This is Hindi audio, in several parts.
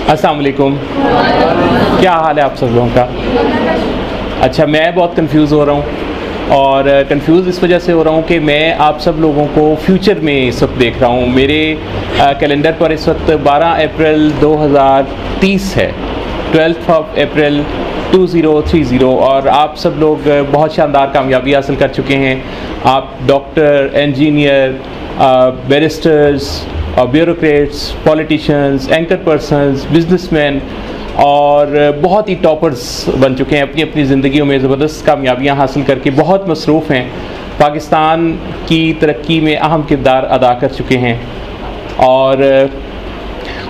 अस्सलाम वालेकुम। क्या हाल है आप सब लोगों का? अच्छा, मैं बहुत कंफ्यूज हो रहा हूँ और कंफ्यूज इस वजह से हो रहा हूँ कि मैं आप सब लोगों को फ्यूचर में इस वक्त देख रहा हूँ। मेरे कैलेंडर पर इस वक्त 12 अप्रैल 2030 है, 12 अप्रैल 2030, और आप सब लोग बहुत शानदार कामयाबी हासिल कर चुके हैं। आप doctor, engineer, barrister's, bureaucrats, politicians, anchor persons, businessman और बहुत ही टॉपर्स बन चुके हैं। अपनी अपनी ज़िंदगियों में ज़बरदस्त कामयाबियां हासिल करके बहुत मसरूफ़ हैं, पाकिस्तान की तरक्की में अहम किरदार अदा कर चुके हैं।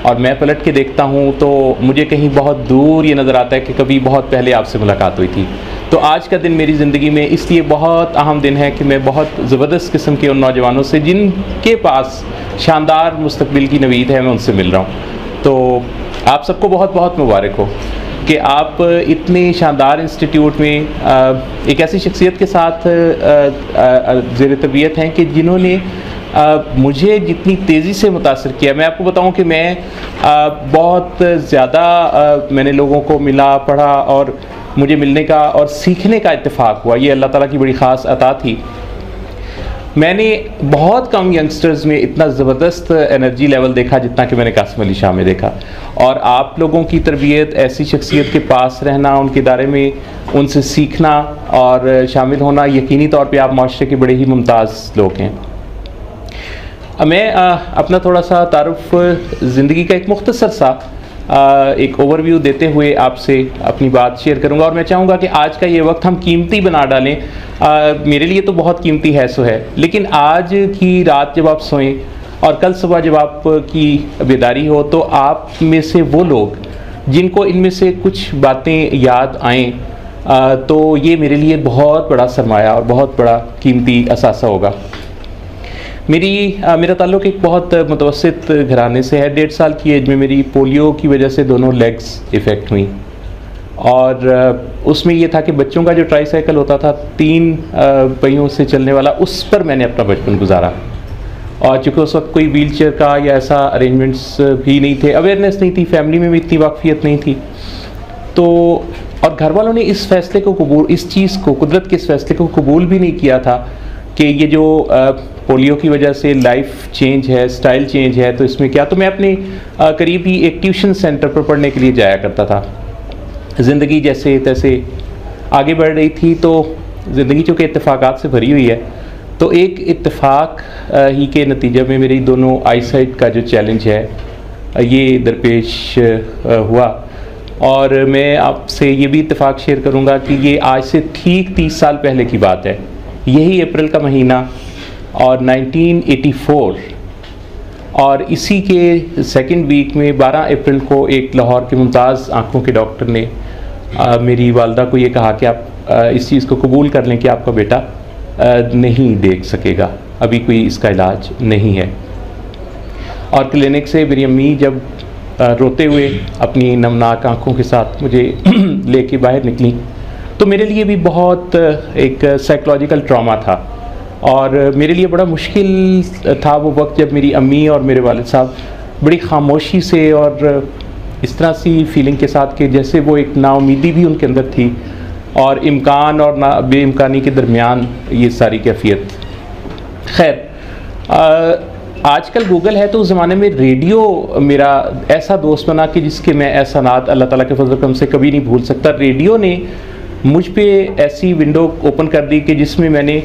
और मैं पलट के देखता हूँ तो मुझे कहीं बहुत दूर ये नज़र आता है कि कभी बहुत पहले आपसे मुलाकात हुई थी। तो आज का दिन मेरी ज़िंदगी में इसलिए बहुत अहम दिन है कि मैं बहुत ज़बरदस्त किस्म के उन नौजवानों से जिनके पास शानदार मुस्तकबिल की नवीद है, मैं उनसे मिल रहा हूँ। तो आप सबको बहुत बहुत मुबारक हो कि आप इतने शानदार इंस्टीट्यूट में एक ऐसी शख्सियत के साथ ज़ेर तरबियत हैं कि जिन्होंने मुझे जितनी तेज़ी से मुतासर किया। मैं आपको बताऊं कि मैं बहुत ज़्यादा मैंने लोगों को मिला, पढ़ा, और मुझे मिलने का और सीखने का इत्तेफाक हुआ। ये अल्लाह ताला की बड़ी ख़ास अता थी। मैंने बहुत कम यंगस्टर्स में इतना ज़बरदस्त एनर्जी लेवल देखा जितना कि मैंने कासिम अली शाह में देखा। और आप लोगों की तरबियत, ऐसी शख्सियत के पास रहना, उनके दायरे में उनसे सीखना और शामिल होना, यकीनी तौर पे आप माशरे के बड़े ही मुमताज़ लोग हैं। मैं अपना थोड़ा सा तारुफ ज़िंदगी का एक मुख्तसर सा एक ओवरव्यू देते हुए आपसे अपनी बात शेयर करूंगा, और मैं चाहूँगा कि आज का ये वक्त हम कीमती बना डालें। मेरे लिए तो बहुत कीमती है सो है, लेकिन आज की रात जब आप सोएं और कल सुबह जब आपकी बेदारी हो तो आप में से वो लोग जिनको इनमें से कुछ बातें याद आएँ तो ये मेरे लिए बहुत बड़ा सरमाया और बहुत बड़ा कीमती असासा होगा। मेरा ताल्लुक़ एक बहुत मुतवस्सित घराने से है। 1.5 साल की एज में मेरी पोलियो की वजह से दोनों लेग्स इफ़ेक्ट हुई, और उसमें ये था कि बच्चों का जो ट्राईसाइकिल होता था 3 पहियों से चलने वाला, उस पर मैंने अपना बचपन गुजारा। और चूँकि उस वक्त कोई व्हील चेयर का या ऐसा अरेंजमेंट्स भी नहीं थे, अवेयरनेस नहीं थी, फैमिली में भी इतनी वाकफियत नहीं थी। तो और घर वालों ने इस फ़ैसले को कबूल, इस चीज़ को, कुदरत के इस फ़ैसले को कबूल भी नहीं किया था कि ये जो पोलियो की वजह से लाइफ चेंज है, स्टाइल चेंज है, तो इसमें क्या। तो मैं अपने करीब ही एक ट्यूशन सेंटर पर पढ़ने के लिए जाया करता था। ज़िंदगी जैसे तैसे आगे बढ़ रही थी, तो ज़िंदगी चूँकि इत्तेफाकात से भरी हुई है, तो एक इत्तेफाक ही के नतीजे में मेरी दोनों आई साइट का जो चैलेंज है ये दरपेश हुआ। और मैं आपसे ये भी इत्तेफाक शेयर करूँगा कि ये आज से ठीक 30 साल पहले की बात है। यही अप्रैल का महीना और 1984, और इसी के सेकंड वीक में 12 अप्रैल को एक लाहौर के मुमताज़ आँखों के डॉक्टर ने मेरी वालदा को ये कहा कि आप इस चीज़ को कबूल कर लें कि आपका बेटा नहीं देख सकेगा, अभी कोई इसका इलाज नहीं है। और क्लिनिक से मेरी अम्मी जब रोते हुए अपनी नमनाक आँखों के साथ मुझे लेके बाहर निकली, तो मेरे लिए भी बहुत एक साइकोलॉजिकल ट्रॉमा था। और मेरे लिए बड़ा मुश्किल था वो वक्त जब मेरी अम्मी और मेरे वालिद साहब बड़ी खामोशी से और इस तरह सी फीलिंग के साथ कि जैसे वो एक नाउमीदी भी उनके अंदर थी, और इम्कान और ना बेइम्कानी के दरमियान ये सारी कैफियत। खैर, आजकल गूगल है, तो उस ज़माने में रेडियो मेरा ऐसा दोस्त बना कि जिसके मैं एहसानात अल्लाह ताला के फज़ल करम से कभी नहीं भूल सकता। रेडियो ने मुझ पे ऐसी विंडो ओपन कर दी कि जिसमें मैंने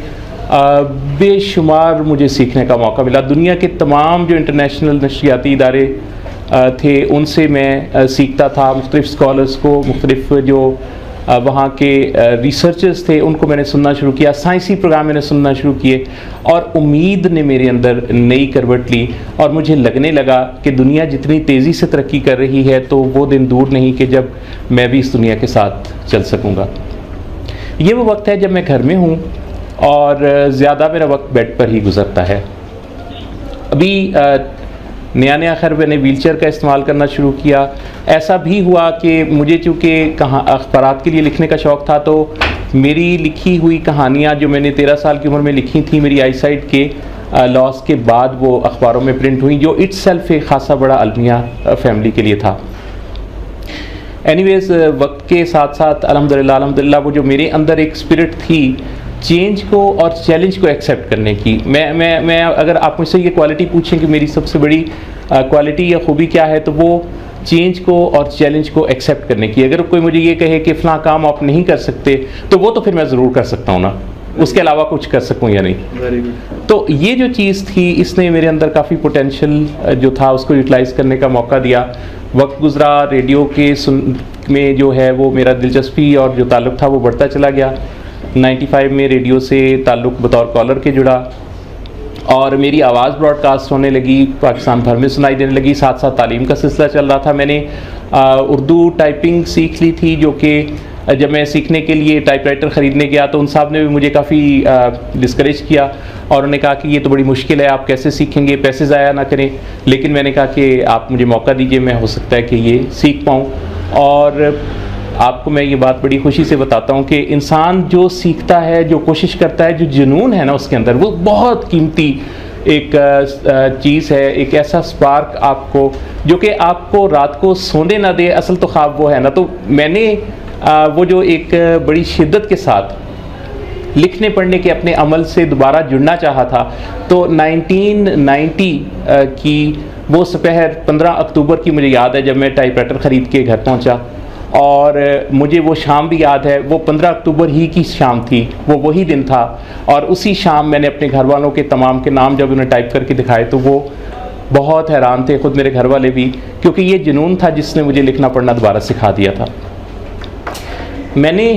बेशुमार मुझे सीखने का मौका मिला। दुनिया के तमाम जो इंटरनेशनल नशरियाती इदारे थे उनसे मैं सीखता था। मुख्तलिफ़ स्कॉलर्स को, मुख्तलिफ़ जो वहाँ के रिसर्चर्स थे उनको मैंने सुनना शुरू किया, साइंसी प्रोग्राम मैंने सुनना शुरू किए, और उम्मीद ने मेरे अंदर नई करवट ली। और मुझे लगने लगा कि दुनिया जितनी तेज़ी से तरक्की कर रही है तो वो दिन दूर नहीं कि जब मैं भी इस दुनिया के साथ चल सकूँगा। ये वो वक्त है जब मैं घर में हूँ और ज़्यादा मेरा वक्त बेड पर ही गुजरता है। अभी नया खैर मैंने व्हीलचेयर का इस्तेमाल करना शुरू किया। ऐसा भी हुआ कि मुझे चूँकि अखबारात के लिए लिखने का शौक़ था, तो मेरी लिखी हुई कहानियाँ जो मैंने 13 साल की उम्र में लिखी थी, मेरी आई साइट के लॉस के बाद वो अखबारों में प्रिंट हुई, जो इट्सेल्फ एक ख़ासा बड़ा अलमिया फैमिली के लिए था। एनीवेज वक्त के साथ साथ अल्हम्दुलिल्लाह वो जो मेरे अंदर एक स्पिरिट थी चेंज को और चैलेंज को एक्सेप्ट करने की, मैं अगर आप मुझसे ये क्वालिटी पूछें कि मेरी सबसे बड़ी क्वालिटी या खूबी क्या है, तो वो चेंज को और चैलेंज को एक्सेप्ट करने की। अगर कोई मुझे ये कहे कि फ़लाँ काम आप नहीं कर सकते, तो वो तो फिर मैं ज़रूर कर सकता हूँ ना, उसके अलावा कुछ कर सकूँ या नहीं। Very good. तो ये जो चीज़ थी, इसने मेरे अंदर काफ़ी पोटेंशियल जो था उसको यूटिलाइज़ करने का मौका दिया। वक्त गुज़रा, रेडियो के में जो है वो मेरा दिलचस्पी और जो ताल्लुक़ था वो बढ़ता चला गया। 95 में रेडियो से ताल्लुक़ बतौर कॉलर के जुड़ा और मेरी आवाज़ ब्रॉडकास्ट होने लगी, पाकिस्तान भर में सुनाई देने लगी। साथ साथ तालीम का सिलसिला चल रहा था। मैंने उर्दू टाइपिंग सीख ली थी, जो कि जब मैं सीखने के लिए टाइपराइटर ख़रीदने गया तो उन साहब ने भी मुझे काफ़ी डिस्करेज किया और उन्होंने कहा कि ये तो बड़ी मुश्किल है, आप कैसे सीखेंगे, पैसे ज़ाया ना करें। लेकिन मैंने कहा कि आप मुझे मौका दीजिए, मैं हो सकता है कि ये सीख पाऊँ। और आपको मैं ये बात बड़ी खुशी से बताता हूँ कि इंसान जो सीखता है, जो कोशिश करता है, जो जुनून है ना उसके अंदर, वो बहुत कीमती एक चीज़ है, एक ऐसा स्पार्क आपको जो कि आपको रात को सोने ना दे। असल तो ख्वाब वो है ना। तो मैंने वो जो एक बड़ी शिद्दत के साथ लिखने पढ़ने के अपने अमल से दोबारा जुड़ना चाहा था, तो 1990 की वो सुपहर 15 अक्टूबर की मुझे याद है, जब मैं टाइपराइटर ख़रीद के घर पहुंचा। और मुझे वो शाम भी याद है, वो 15 अक्टूबर ही की शाम थी, वो वही दिन था। और उसी शाम मैंने अपने घर वालों के तमाम के नाम जब उन्हें टाइप करके दिखाए तो वो बहुत हैरान थे, ख़ुद मेरे घर वाले भी, क्योंकि ये जुनून था जिसने मुझे लिखना पढ़ना दोबारा सिखा दिया था। मैंने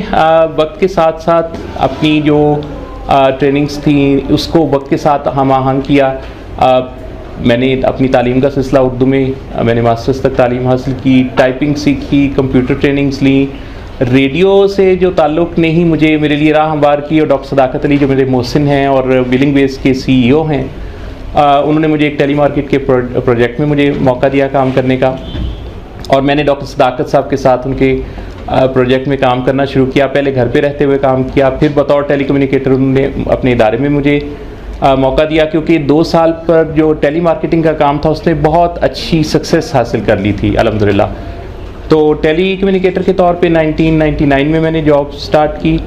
वक्त के साथ साथ अपनी जो ट्रेनिंग्स थी उसको वक्त के साथ हम आहंग किया। मैंने अपनी तालीम का सिलसिला उर्दू में, मैंने मास्टर्स तक तालीम हासिल की, टाइपिंग सीखी, कंप्यूटर ट्रेनिंग्स ली। रेडियो से जो ताल्लुक़ ने ही मुझे मेरे लिए राह हमवार की, और डॉक्टर सदाकत अली जो मेरे मोहसिन हैं और बिलिंग बेस के CEO हैं, उन्होंने मुझे एक टेली मार्केट के प्रोजेक्ट में मुझे मौका दिया काम करने का। और मैंने डॉक्टर सदाकत साहब के साथ उनके प्रोजेक्ट में काम करना शुरू किया। पहले घर पे रहते हुए काम किया, फिर बतौर टेली कम्युनिकेटर उन्होंने अपने इदारे में मुझे मौका दिया, क्योंकि 2 साल पर जो टेली मार्केटिंग का काम था उसने बहुत अच्छी सक्सेस हासिल कर ली थी अल्हम्दुलिल्लाह। तो टेली कम्युनिकेटर के तौर पे 1999 में मैंने जॉब स्टार्ट की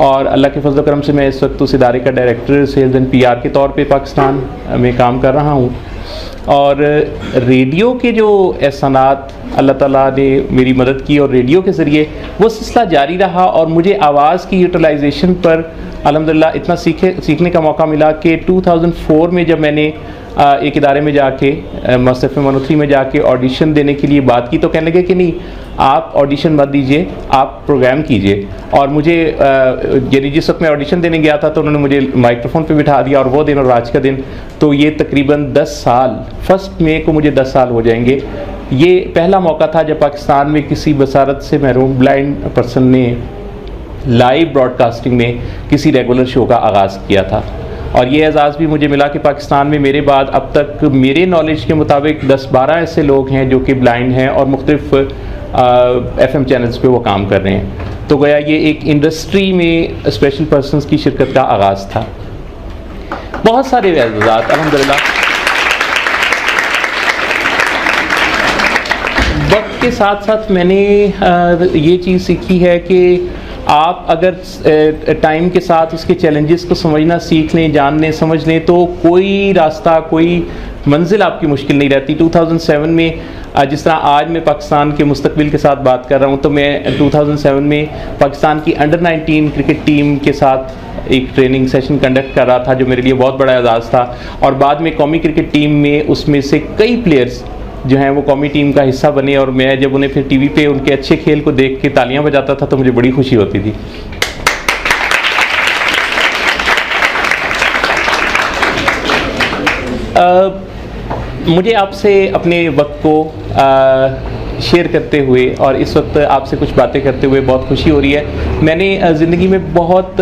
और अल्लाह के फजल करम से मैं इस वक्त उस इदारे का डायरेक्टर सेल्स एंड PR के तौर पे पाकिस्तान में काम कर रहा हूँ। और रेडियो के जो एहसानात अल्लाह ताला ने मेरी मदद की और रेडियो के ज़रिए वो सिलसिला जारी रहा और मुझे आवाज़ की यूटिलाइजेशन पर अल्हम्दुलिल्लाह इतना सीखने का मौका मिला कि 2004 में जब मैंने एक इदारे में जाके मसफ़ 103 में जाके ऑडिशन देने के लिए बात की, तो कहने लगे कि नहीं, आप ऑडिशन मत दीजिए, आप प्रोग्राम कीजिए। और मुझे यानी जिस वक्त मैं ऑडिशन देने गया था तो उन्होंने मुझे माइक्रोफोन पे बिठा दिया, और वो दिन और आज का दिन, तो ये तकरीबन 10 साल, 1 मई को मुझे 10 साल हो जाएंगे। ये पहला मौका था जब पाकिस्तान में किसी बसारत से महरूम ब्लाइंड पर्सन ने लाइव ब्रॉडकास्टिंग में किसी रेगुलर शो का आगाज़ किया था। और ये एजाज़ भी मुझे मिला कि पाकिस्तान में मेरे बाद अब तक मेरे नॉलेज के मुताबिक 10-12 ऐसे लोग हैं जो कि ब्लाइंड हैं और मुख्तलिफ FM चैनल्स पे वो काम कर रहे हैं। तो गया ये एक इंडस्ट्री में स्पेशल पर्सनस की शिरकत का आगाज़ था। बहुत सारे एजाज़ात अल्हम्दुलिल्लाह। वक्त के साथ साथ मैंने ये चीज़ सीखी है कि आप अगर टाइम के साथ उसके चैलेंजेस को समझना सीख लें, जान लें, समझ लें, तो कोई रास्ता, कोई मंजिल आपकी मुश्किल नहीं रहती। 2007 में जिस तरह आज मैं पाकिस्तान के मुस्तकबिल के साथ बात कर रहा हूँ, तो मैं 2007 में पाकिस्तान की अंडर 19 क्रिकेट टीम के साथ एक ट्रेनिंग सेशन कंडक्ट कर रहा था, जो मेरे लिए बहुत बड़ा एजाज़ था। और बाद में कौमी क्रिकेट टीम में उसमें से कई प्लेयर्स जो हैं वो कौमी टीम का हिस्सा बने, और मैं जब उन्हें फिर TV पे उनके अच्छे खेल को देख के तालियां बजाता था तो मुझे बड़ी खुशी होती थी। मुझे आपसे अपने वक्त को शेयर करते हुए और इस वक्त आपसे कुछ बातें करते हुए बहुत खुशी हो रही है। मैंने ज़िंदगी में बहुत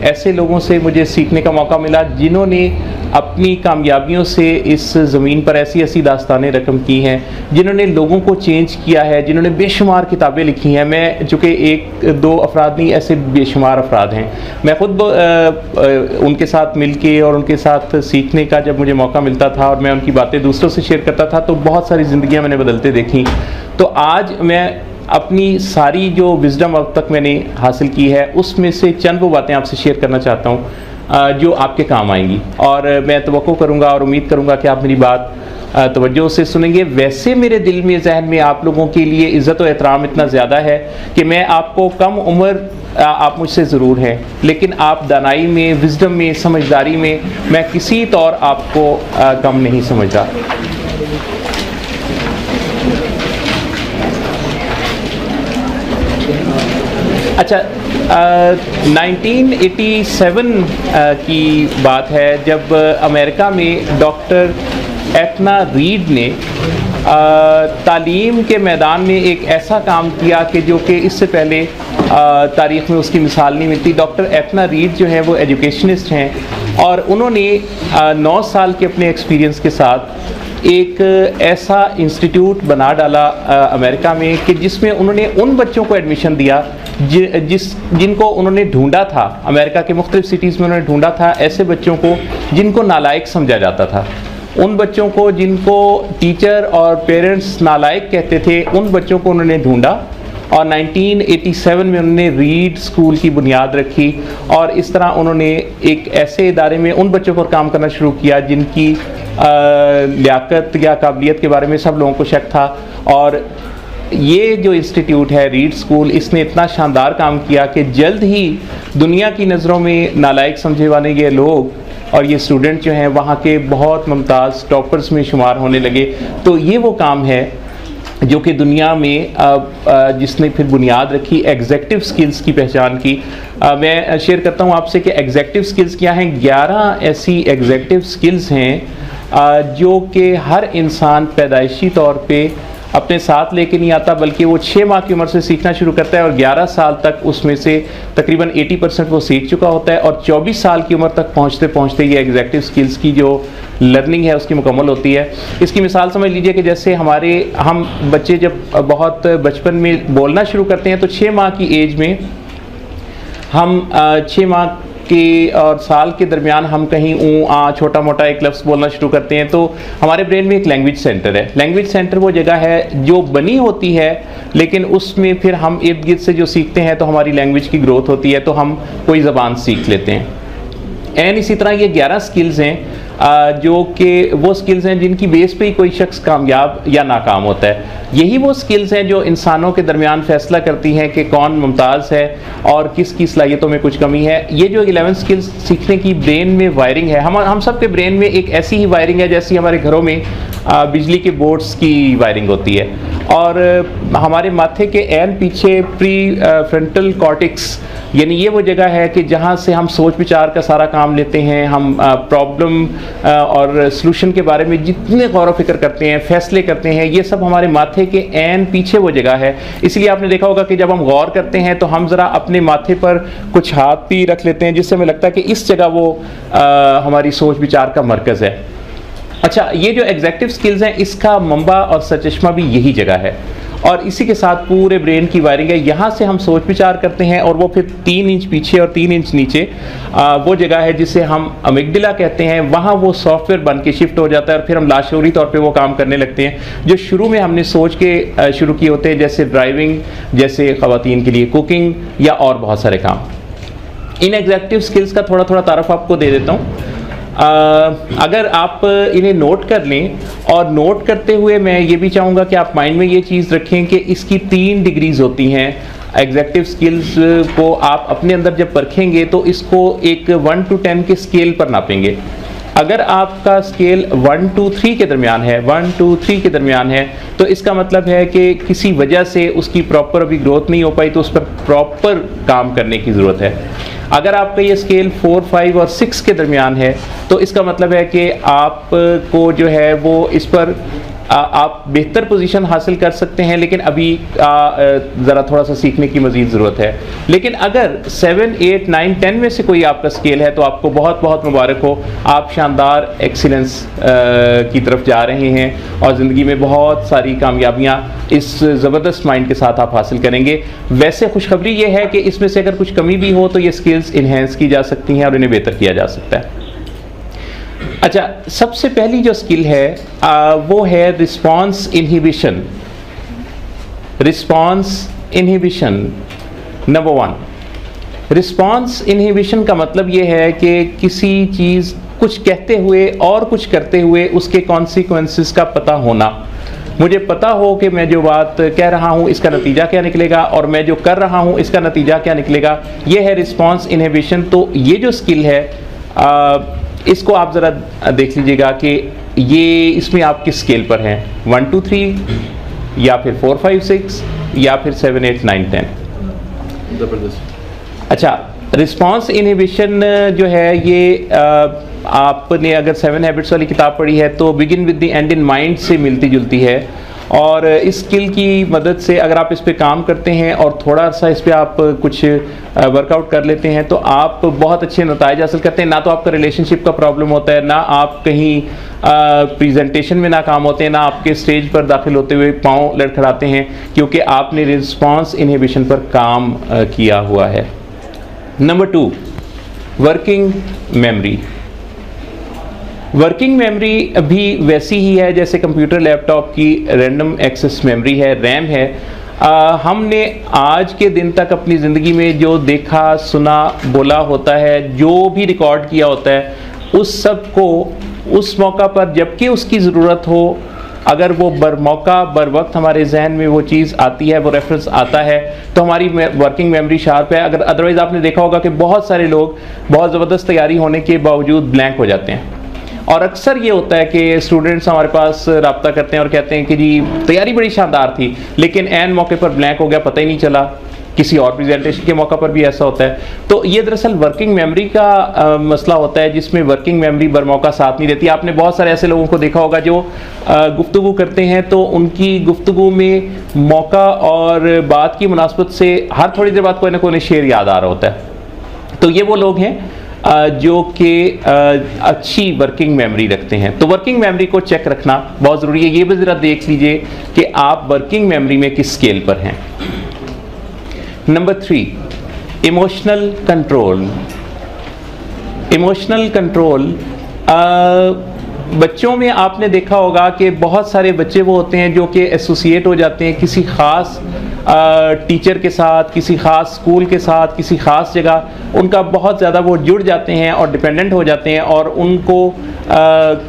ऐसे लोगों से मुझे सीखने का मौका मिला जिन्होंने अपनी कामयाबियों से इस ज़मीन पर ऐसी ऐसी दास्तानें रकम की हैं, जिन्होंने लोगों को चेंज किया है, जिन्होंने बेशुमार किताबें लिखी हैं। मैं चूँकि 1-2 अफराद नहीं, ऐसे बेशुमार अफराद हैं। मैं ख़ुद उनके साथ मिलके और उनके साथ सीखने का जब मुझे मौका मिलता था और मैं उनकी बातें दूसरों से शेयर करता था, तो बहुत सारी ज़िंदगियाँ मैंने बदलते देखी। तो आज मैं अपनी सारी जो विजडम अब तक मैंने हासिल की है उसमें से चंद वो बातें आपसे शेयर करना चाहता हूँ जो आपके काम आएंगी, और मैं तवक्को करूँगा और उम्मीद करूँगा कि आप मेरी बात तवज्जो से सुनेंगे। वैसे मेरे दिल में, जहन में आप लोगों के लिए इज़्ज़त और एहतराम इतना ज़्यादा है कि मैं आपको कम उम्र आप मुझसे ज़रूर हैं, लेकिन आप दानाई में, विजडम में, समझदारी में मैं किसी तौर आपको कम नहीं समझता। अच्छा, 1987 की बात है जब अमेरिका में डॉक्टर एटना रीड ने तालीम के मैदान में एक ऐसा काम किया कि जो कि इससे पहले तारीख़ में उसकी मिसाल नहीं मिलती। डॉक्टर एटना रीड जो है वो एजुकेशनिस्ट हैं और उन्होंने 9 साल के अपने एक्सपीरियंस के साथ एक ऐसा इंस्टीट्यूट बना डाला अमेरिका में कि जिसमें उन्होंने उन बच्चों को एडमिशन दिया जिनको उन्होंने ढूंढा था। अमेरिका के मुख्तलिफ सिटीज़ में उन्होंने ढूंढा था ऐसे बच्चों को जिनको नालायक समझा जाता था, उन बच्चों को जिनको टीचर और पेरेंट्स नालायक कहते थे, उन बच्चों को उन्होंने ढूंढा और 1987 में उन्होंने रीड स्कूल की बुनियाद रखी। और इस तरह उन्होंने एक ऐसे इदारे में उन बच्चों पर काम करना शुरू किया जिनकी लियाकत या काबिलियत के बारे में सब लोगों को शक था। और ये जो इंस्टीट्यूट है रीड स्कूल, इसने इतना शानदार काम किया कि जल्द ही दुनिया की नज़रों में नालायक समझे जाने ये लोग और ये स्टूडेंट जो हैं वहाँ के बहुत मुमताज़ टॉपर्स में शुमार होने लगे। तो ये वो काम है जो कि दुनिया में जिसने फिर बुनियाद रखी एग्जेक्टिव स्किल्स की पहचान की। मैं शेयर करता हूँ आपसे कि एग्जेक्टिव स्किल्स क्या हैं। 11 ऐसी एग्जेक्टिव स्किल्स हैं जो कि हर इंसान पैदाइशी तौर पे अपने साथ लेके नहीं आता, बल्कि वो 6 माह की उम्र से सीखना शुरू करता है और 11 साल तक उसमें से तकरीबन 80% वो सीख चुका होता है और 24 साल की उम्र तक पहुँचते पहुँचते ये एग्जेक्टिव स्किल्स की जो लर्निंग है उसकी मुकम्मल होती है। इसकी मिसाल समझ लीजिए कि जैसे हम बच्चे जब बहुत बचपन में बोलना शुरू करते हैं तो 6 माह की एज में हम 6 माह के और साल के दरमियान हम कहीं छोटा मोटा एक लफ्ज़ बोलना शुरू करते हैं तो हमारे ब्रेन में एक लैंग्वेज सेंटर है। लैंग्वेज सेंटर वो जगह है जो बनी होती है, लेकिन उसमें फिर हम इर्द गिर्द से जो सीखते हैं तो हमारी लैंग्वेज की ग्रोथ होती है, तो हम कोई ज़बान सीख लेते हैं। एंड इसी तरह ये 11 स्किल्स हैं जो कि वो स्किल्स हैं जिनकी बेस पे ही कोई शख्स कामयाब या नाकाम होता है। यही वो स्किल्स हैं जो इंसानों के दरमियान फैसला करती हैं कि कौन मुमताज़ है और किसकी सलाहियतों में कुछ कमी है। ये जो 11 स्किल्स सीखने की ब्रेन में वायरिंग है, हम सब के ब्रेन में एक ऐसी ही वायरिंग है जैसी हमारे घरों में बिजली के बोर्ड्स की वायरिंग होती है। और हमारे माथे के एन पीछे प्री फ्रंटल कॉर्टेक्स, यानी ये वो जगह है कि जहाँ से हम सोच विचार का सारा काम लेते हैं, हम प्रॉब्लम और सलूशन के बारे में जितने गौर व फिक्र करते हैं, फैसले करते हैं, ये सब हमारे माथे के एन पीछे वो जगह है। इसलिए आपने देखा होगा कि जब हम गौर करते हैं तो हम ज़रा अपने माथे पर कुछ हाथ भी रख लेते हैं जिससे हमें लगता है कि इस जगह वो हमारी सोच विचार का मरकज़ है। अच्छा, ये जो एग्जेक्टिव स्किल्स हैं इसका मंबा और सरचश्मा भी यही जगह है और इसी के साथ पूरे ब्रेन की वायरिंग है। यहाँ से हम सोच विचार करते हैं और वो फिर 3 इंच पीछे और 3 इंच नीचे वो जगह है जिसे हम अमिगडाला कहते हैं। वहाँ वो सॉफ्टवेयर बन के शिफ्ट हो जाता है और फिर हम लाशऊरी तौर पे वो काम करने लगते हैं जो शुरू में हमने सोच के शुरू किए होते हैं, जैसे ड्राइविंग, जैसे ख़वातीन के लिए कुकिंग या और बहुत सारे काम। इन एग्जेक्टिव स्किल्स का थोड़ा थोड़ा तारफ़ आपको दे देता हूँ। अगर आप इन्हें नोट कर लें, और नोट करते हुए मैं ये भी चाहूँगा कि आप माइंड में ये चीज़ रखें कि इसकी 3 डिग्रीज़ होती हैं। एग्जेक्टिव स्किल्स को आप अपने अंदर जब परखेंगे तो इसको एक 1 to 10 के स्केल पर नापेंगे। अगर आपका स्केल 1 to 3 के दरमियान है, 1 to 3 के दरमियान है, तो इसका मतलब है कि किसी वजह से उसकी प्रॉपर अभी ग्रोथ नहीं हो पाई, तो उस पर प्रॉपर काम करने की ज़रूरत है। अगर आपका ये स्केल 4, 5 और 6 के दरमियान है तो इसका मतलब है कि आपको जो है वो इस पर आप बेहतर पोजीशन हासिल कर सकते हैं, लेकिन अभी ज़रा थोड़ा सा सीखने की मज़ीद ज़रूरत है। लेकिन अगर 7, 8, 9, 10 में से कोई आपका स्केल है तो आपको बहुत बहुत मुबारक हो, आप शानदार एक्सीलेंस की तरफ जा रहे हैं और ज़िंदगी में बहुत सारी कामयाबियाँ इस ज़बरदस्त माइंड के साथ आप हासिल करेंगे। वैसे खुशखबरी ये है कि इसमें से अगर कुछ कमी भी हो तो ये स्किल्स इन्हेंस की जा सकती हैं और इन्हें बेहतर किया जा सकता है। अच्छा, सबसे पहली जो स्किल है वो है response inhibition. Response inhibition. Number 1, response inhibition का मतलब ये है कि किसी चीज़ कुछ कहते हुए और कुछ करते हुए उसके कॉन्सिक्वेंसेस का पता होना। मुझे पता हो कि मैं जो बात कह रहा हूँ इसका नतीजा क्या निकलेगा, और मैं जो कर रहा हूँ इसका नतीजा क्या निकलेगा, ये है रिस्पॉन्स इनहिबिशन। तो ये जो स्किल है इसको आप ज़रा देख लीजिएगा कि ये इसमें आप किस स्केल पर हैं, 1 2 3 या फिर 4 5 6 या फिर 7 8 9 10। ज़बरदस्त। अच्छा, रिस्पॉन्स इनहिबिशन जो है ये आपने अगर 7 हैबिट्स वाली किताब पढ़ी है तो begin with the and in mind से मिलती जुलती है, और इस स्किल की मदद से अगर आप इस पे काम करते हैं और थोड़ा सा इस पे आप कुछ वर्कआउट कर लेते हैं तो आप बहुत अच्छे नतीजे हासिल करते हैं। ना तो आपका रिलेशनशिप का प्रॉब्लम होता है, ना आप कहीं प्रेजेंटेशन में नाकाम होते हैं, ना आपके स्टेज पर दाखिल होते हुए पाँव लड़खड़ाते हैं, क्योंकि आपने रिस्पॉन्स इनहिबिशन पर काम किया हुआ है। Number 2, working memory. Working memory भी वैसी ही है जैसे कंप्यूटर लैपटॉप की रैंडम एक्सेस मेमोरी है, रैम है। हमने आज के दिन तक अपनी ज़िंदगी में जो देखा, सुना, बोला होता है, जो भी रिकॉर्ड किया होता है, उस सब को उस मौका पर जबकि उसकी ज़रूरत हो, अगर वो बर मौका बर वक्त हमारे जहन में वो चीज़ आती है, वो रेफरेंस आता है, तो हमारी वर्किंग मेमोरी शार्प है। अगर अदरवाइज़ आपने देखा होगा कि बहुत सारे लोग बहुत ज़बरदस्त तैयारी होने के बावजूद ब्लैंक हो जाते हैं। और अक्सर ये होता है कि स्टूडेंट्स हमारे पास रब्ता करते हैं और कहते हैं कि जी तैयारी बड़ी शानदार थी लेकिन ऐन मौके पर ब्लैंक हो गया, पता ही नहीं चला। किसी और प्रेजेंटेशन के मौका पर भी ऐसा होता है। तो ये दरअसल वर्किंग मेमोरी का मसला होता है जिसमें वर्किंग मेमोरी बर मौका साथ नहीं देती। आपने बहुत सारे ऐसे लोगों को देखा होगा जो गुफ्तगू करते हैं तो उनकी गुफ्तगू में मौका और बात की मुनासबत से हर थोड़ी देर बाद कोई ना कोई शेर याद आ रहा होता है। तो ये वो लोग हैं जो कि अच्छी वर्किंग मेमोरी रखते हैं। तो वर्किंग मेमोरी को चेक रखना बहुत ज़रूरी है। ये भी ज़रा देख लीजिए कि आप वर्किंग मेमोरी में किस स्केल पर हैं। Number 3, emotional control. Emotional control, बच्चों में आपने देखा होगा कि बहुत सारे बच्चे वो होते हैं जो कि एसोसिएट हो जाते हैं किसी ख़ास टीचर के साथ, किसी ख़ास स्कूल के साथ, किसी ख़ास जगह, उनका बहुत ज़्यादा वो जुड़ जाते हैं और डिपेंडेंट हो जाते हैं और उनको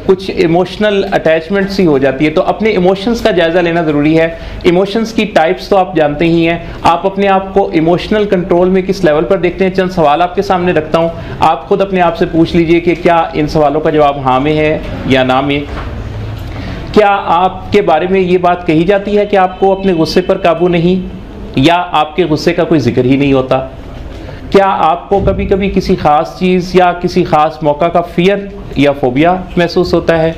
कुछ इमोशनल अटैचमेंट सी हो जाती है। तो अपने इमोशंस का जायज़ा लेना ज़रूरी है। इमोशंस की टाइप्स तो आप जानते ही हैं। आप अपने आप को इमोशनल कंट्रोल में किस लेवल पर देखते हैं। चंद सवाल आपके सामने रखता हूँ, आप खुद अपने आप से पूछ लीजिए कि क्या इन सवालों का जवाब हाँ में है या ना में। क्या आपके बारे में ये बात कही जाती है कि आपको अपने गुस्से पर काबू नहीं, या आपके गुस्से का कोई जिक्र ही नहीं होता? क्या आपको कभी कभी किसी ख़ास चीज़ या किसी ख़ास मौका का फियर या फोबिया महसूस होता है?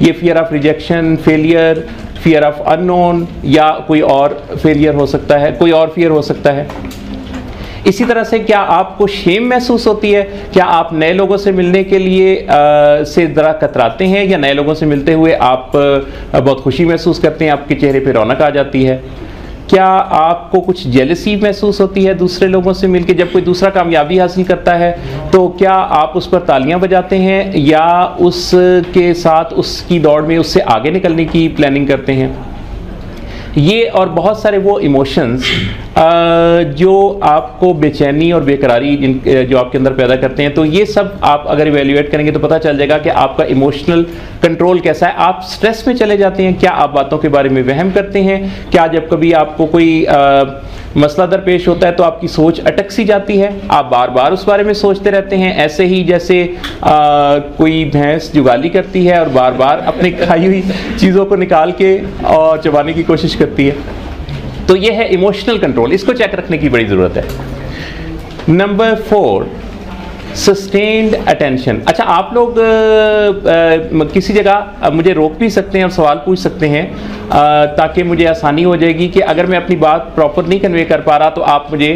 ये fear of rejection, failure, fear of unknown, या कोई और फेलियर हो सकता है, कोई और फियर हो सकता है। इसी तरह से क्या आपको शेम महसूस होती है? क्या आप नए लोगों से मिलने के लिए से ज़रा कतराते हैं, या नए लोगों से मिलते हुए आप बहुत खुशी महसूस करते हैं, आपके चेहरे पे रौनक आ जाती है? क्या आपको कुछ जेलसी महसूस होती है दूसरे लोगों से मिलकर? जब कोई दूसरा कामयाबी हासिल करता है तो क्या आप उस पर तालियां बजाते हैं, या उसके साथ उसकी दौड़ में उससे आगे निकलने की प्लानिंग करते हैं? ये और बहुत सारे वो इमोशंस जो आपको बेचैनी और बेकरारी जो आपके अंदर पैदा करते हैं, तो ये सब आप अगर इवेल्युएट करेंगे तो पता चल जाएगा कि आपका इमोशनल कंट्रोल कैसा है। आप स्ट्रेस में चले जाते हैं? क्या आप बातों के बारे में वहम करते हैं? क्या जब कभी आपको कोई मसला दरपेश होता है तो आपकी सोच अटक सी जाती है, आप बार बार उस बारे में सोचते रहते हैं, ऐसे ही जैसे कोई भैंस जुगाली करती है और बार बार अपनी खाई हुई चीज़ों को निकाल के और चबाने की कोशिश करती है? तो ये है इमोशनल कंट्रोल, इसको चेक रखने की बड़ी ज़रूरत है। Number 4, sustained attention. अच्छा, आप लोग किसी जगह मुझे रोक भी सकते हैं और सवाल पूछ सकते हैं ताकि मुझे आसानी हो जाएगी कि अगर मैं अपनी बात प्रॉपर नहीं कन्वे कर पा रहा तो आप मुझे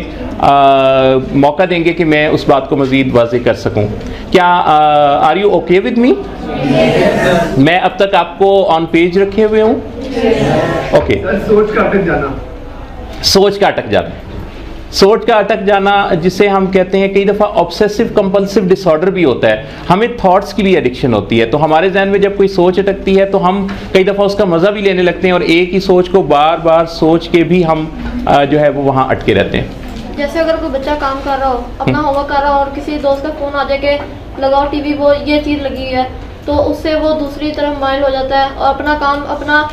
मौका देंगे कि मैं उस बात को मज़ीद वाज़ेह कर सकूं। क्या are you okay with me? मैं अब तक आपको ऑन पेज रखे हुए हूँ? ओके। सोच का अटक जाना। सोच का अटक जाना, सोच का अटक जाना, जिसे हम कहते हैं कई दफ़ा ऑब्सेसिव कंपल्सिव डिसऑर्डर भी होता है, हमें थॉट्स की भी एडिक्शन होती है। तो हमारे जहन में जब कोई सोच अटकती है तो हम कई दफ़ा उसका मज़ा भी लेने लगते हैं और एक ही सोच को बार बार सोच के भी हम जो है वो वहाँ अटके रहते हैं। जैसे अगर कोई बच्चा काम कर रहा हो, अपना होमवर्क कर रहा हो और किसी दोस्त का फ़ोन आ जाए कि लगाओ टीवी, वो ये चीज़ लगी है, तो उससे वो दूसरी तरफ माइल हो जाता है और अपना काम, अपना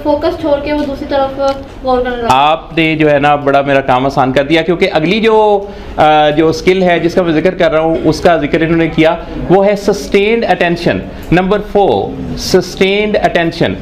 फोकस छोड़ के वो दूसरी तरफ गौर करने लगता है। आपने जो है ना बड़ा मेरा काम आसान कर दिया, क्योंकि अगली जो स्किल है जिसका मैं जिक्र कर रहा हूँ उसका जिक्र इन्होंने किया, वो है sustained attention. Number 4, sustained attention.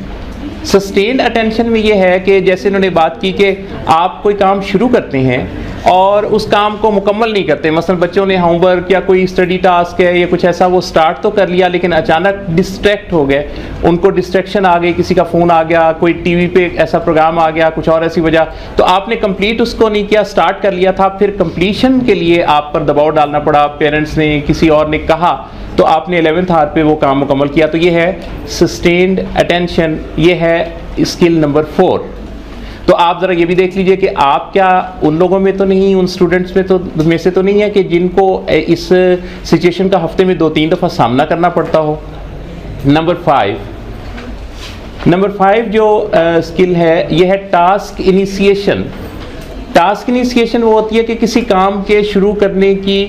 Sustained attention में ये है कि जैसे इन्होंने बात की कि आप कोई काम शुरू करते हैं और उस काम को मुकम्मल नहीं करते। मसलन बच्चों ने होमवर्क या कोई स्टडी टास्क है या कुछ ऐसा वो स्टार्ट तो कर लिया, लेकिन अचानक डिस्ट्रैक्ट हो गए, उनको डिस्ट्रैक्शन आ गई, किसी का फ़ोन आ गया, कोई टीवी पे ऐसा प्रोग्राम आ गया, कुछ और ऐसी वजह, तो आपने कंप्लीट उसको नहीं किया, स्टार्ट कर लिया था, फिर कंप्लीशन के लिए आप पर दबाव डालना पड़ा, पेरेंट्स ने, किसी और ने कहा, तो आपने 11th आवर पे वो काम मुकम्मल किया। तो ये है सस्टेन्ड अटेंशन, ये है स्किल नंबर 4। तो आप ज़रा ये भी देख लीजिए कि आप क्या उन लोगों में तो नहीं, उन स्टूडेंट्स में से तो नहीं है कि जिनको इस सिचुएशन का हफ्ते में 2-3 दफ़ा सामना करना पड़ता हो। नंबर 5 जो स्किल है ये है टास्क इनिशिएशन। टास्क इनिशिएशन वो होती है कि किसी काम के शुरू करने की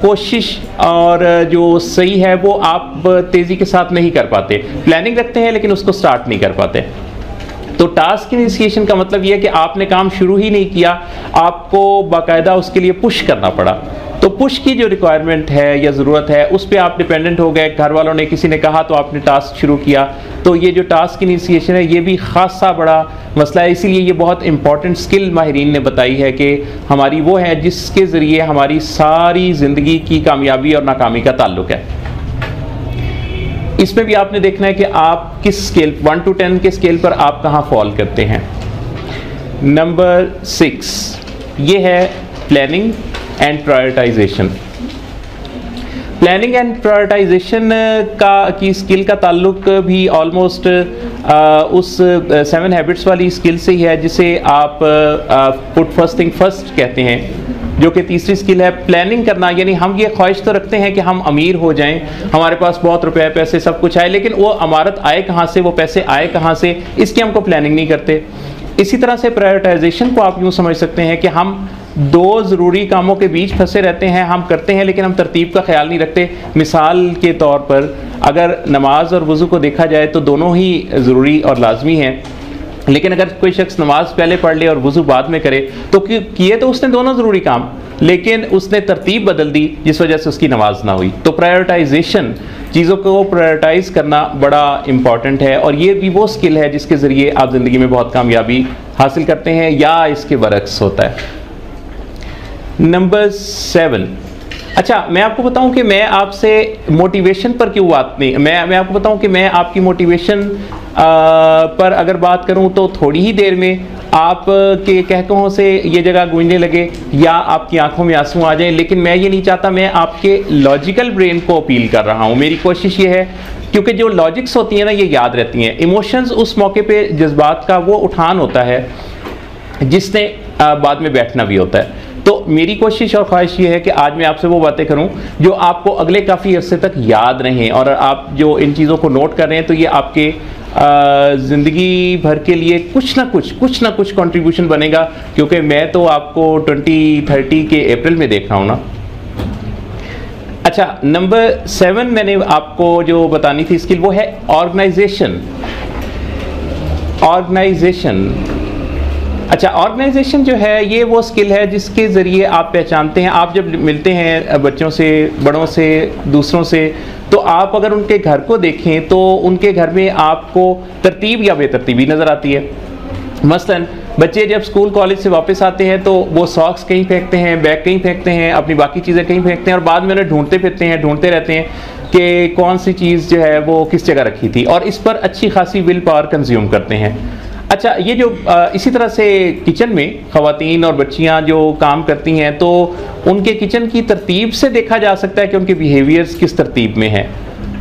कोशिश और जो सही है वो आप तेज़ी के साथ नहीं कर पाते, प्लानिंग रखते हैं लेकिन उसको स्टार्ट नहीं कर पाते। तो टास्क इनिशिएशन का मतलब ये है कि आपने काम शुरू ही नहीं किया, आपको बाकायदा उसके लिए पुश करना पड़ा। तो पुश की जो रिक्वायरमेंट है या ज़रूरत है उस पर आप डिपेंडेंट हो गए, घर वालों ने, किसी ने कहा तो आपने टास्क शुरू किया। तो ये जो टास्क इनिशिएशन है ये भी खासा बड़ा मसला है, इसीलिए ये बहुत इंपॉर्टेंट स्किल माहिरीन ने बताई है कि हमारी वो है जिसके ज़रिए हमारी सारी ज़िंदगी की कामयाबी और नाकामी का ताल्लुक है। इसमें भी आपने देखना है कि आप किस स्केल 1 to 10 के स्केल पर आप कहाँ फॉल करते हैं। नंबर 6 ये है planning and prioritisation. Planning and prioritisation की स्किल का ताल्लुक भी ऑलमोस्ट उस 7 हैबिट्स वाली स्किल से ही है जिसे आप पुट फर्स्ट थिंग फर्स्ट कहते हैं, जो कि तीसरी स्किल है प्लानिंग करना। यानी हम ये ख्वाहिश तो रखते हैं कि हम अमीर हो जाएं, हमारे पास बहुत रुपए पैसे सब कुछ आए, लेकिन वो अमारत आए कहाँ से, वो पैसे आए कहाँ से, इसकी हमको प्लानिंग नहीं करते। इसी तरह से प्रायोरिटाइजेशन को आप यूँ समझ सकते हैं कि हम 2 ज़रूरी कामों के बीच फंसे रहते हैं, हम करते हैं लेकिन हम तरतीब का ख्याल नहीं रखते। मिसाल के तौर पर अगर नमाज और वज़ू को देखा जाए तो दोनों ही ज़रूरी और लाजमी हैं, लेकिन अगर कोई शख्स नमाज पहले पढ़ ले और वज़ू बाद में करे तो किए तो उसने दोनों ज़रूरी काम, लेकिन उसने तरतीब बदल दी जिस वजह से उसकी नमाज ना हुई। तो प्रायोरिटाइजेशन, चीज़ों को प्रायोरिटाइज करना बड़ा इंपॉर्टेंट है और ये भी वो स्किल है जिसके ज़रिए आप ज़िंदगी में बहुत कामयाबी हासिल करते हैं या इसके बरक्स होता है। नंबर 7, अच्छा मैं आपको बताऊं कि मैं आपसे मोटिवेशन पर क्यों बात नहीं, मैं आपको बताऊं कि मैं आपकी मोटिवेशन पर अगर बात करूं तो थोड़ी ही देर में आप के कहकों से ये जगह गूंजने लगे या आपकी आंखों में आंसू आ जाएं, लेकिन मैं ये नहीं चाहता। मैं आपके लॉजिकल ब्रेन को अपील कर रहा हूँ। मेरी कोशिश ये है, क्योंकि जो लॉजिक्स होती हैं ना ये याद रहती हैं, इमोशंस उस मौके पे जज्बात का वो उठान होता है जिसने बाद में बैठना भी होता है। तो मेरी कोशिश और ख्वाहिश ये है कि आज मैं आपसे वो बातें करूं जो आपको अगले काफ़ी अरसे तक याद रहें, और आप जो इन चीज़ों को नोट कर रहे हैं तो ये आपके ज़िंदगी भर के लिए कुछ ना कुछ कंट्रीब्यूशन बनेगा, क्योंकि मैं तो आपको 2030 के अप्रैल में देख रहा हूँ ना। अच्छा, नंबर 7 मैंने आपको जो बतानी थी स्किल वो है ऑर्गेनाइजेशन। अच्छा, ऑर्गेनाइजेशन जो है ये वो स्किल है जिसके ज़रिए आप पहचानते हैं, आप जब मिलते हैं बच्चों से, बड़ों से, दूसरों से, तो आप अगर उनके घर को देखें तो उनके घर में आपको तरतीब या बेतरतीबी नज़र आती है। मसलन बच्चे जब स्कूल कॉलेज से वापस आते हैं तो वो सॉक्स कहीं फेंकते हैं, बैग कहीं फेंकते हैं, अपनी बाकी चीज़ें कहीं फेंकते हैं और बाद में उन्हें ढूंढते फिरते हैं, ढूंढते रहते हैं कि कौन सी चीज़ जो है वो किस जगह रखी थी, और इस पर अच्छी खासी विल पावर कंज्यूम करते हैं। अच्छा, ये जो इसी तरह से किचन में ख़वातीन और बच्चियां जो काम करती हैं तो उनके किचन की तरतीब से देखा जा सकता है कि उनके बिहेवियर्स किस तरतीब में हैं।